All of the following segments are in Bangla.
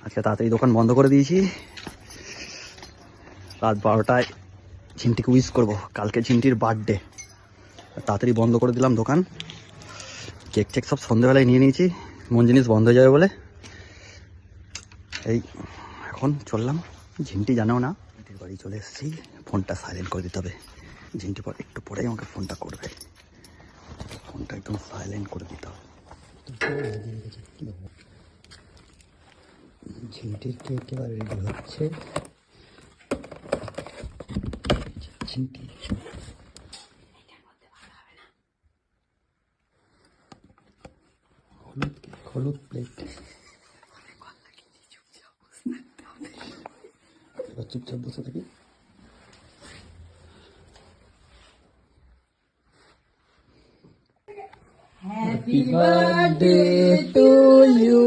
আজকে তাড়াতাড়ি দোকান বন্ধ করে দিয়েছি। রাত 12টায় ঝিন্টিকে উইশ করবো, কালকে ঝিন্টির বার্থডে। তাড়াতাড়ি বন্ধ করে দিলাম দোকান। কেক টেক সব সন্ধ্যেবেলায় নিয়ে নিয়েছি, মন জিনিস বন্ধ হয়ে যাবে বলে। এই এখন চললাম। ঝিন্টি জানেও না ঝিন্টির বাড়ি চলে এসেছি। ফোনটা সাইলেন্ট করে দিতে হবে। ঝিন্টি পর একটু পরেই আমাকে ফোনটা করবে। ফোনটা একদম সাইলেন্ট করে দিতে হবে। ঝিন্টির কেক এবার রেডি হচ্ছে। ঝিন্টি হলুদ প্লেট। চুপচাপ বসে থাকি। Happy birthday to you.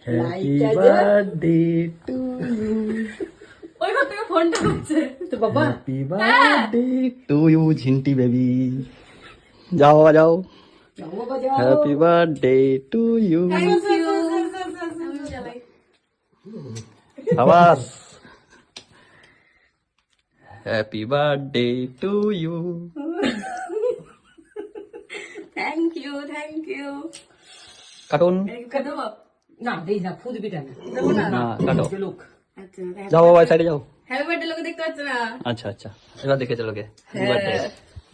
Happy birthday to you. ওই ঘর থেকে ফোনটা করছে তো বাবা। Happy birthday to you, Jhinti baby. যাও বাবা যাও। Happy birthday to you. Thank you. আবাস। Happy birthday to you. Thank you thank you. কাটুন কাটো না দেই না ফুদ বিটা না না কাটো। লোক আচ্ছা যাও বাবা সাইডে যাও। হ্যাপি বার্থডে লোকে দেখতে পাচ্ছ না। আচ্ছা আচ্ছা এবার দেখে চলোকে।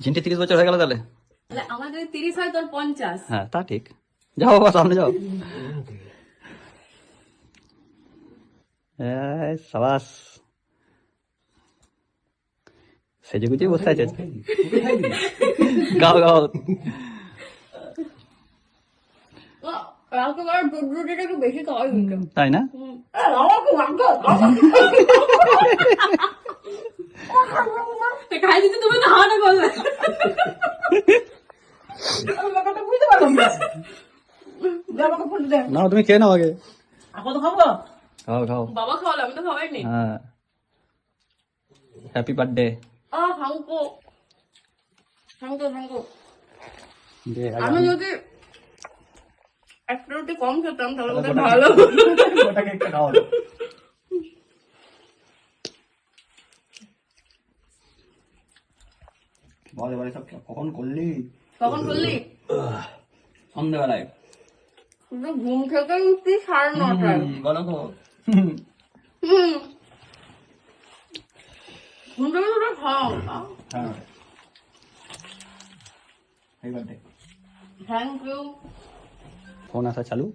ঝিন্টি 30 বছর হয়ে গেল তাহলে। তাহলে আমাদের 30 হয় তোর 50। হ্যাঁ তা ঠিক। যাও বাবা সামনে যাও। সাবাস। সেজে গুজিয়ে বসে আছে। গাও গাও। কালকে বড় দুধটা একটু বেশি খাওয়াই হতো। তাই না? খাই দিতে তুমি তো হাওয়াটা করলে। না তুমি খেয়ে নাও আগে। আপদ খাবো খাও খাও। বাবা খাওয়ালো, আমি তো খাওয়াইনি। হ্যাঁ হ্যাপি বার্থডে। থাঙ্কো থাঙ্কো থাঙ্কো। আমি যদি একটা রুটি কম খেতাম তাহলে বোধহয় ভালো। কখন করলি? কখন করলি? সন্ধ্যেবেলায়। শুধু ঘুম থেকে উঠছি 9:30টায়। বলো তো। ঘুম থেকে উঠে খাও। হ্যাঁ এই বার্থডে। Thank you. ফোন আসা চালু।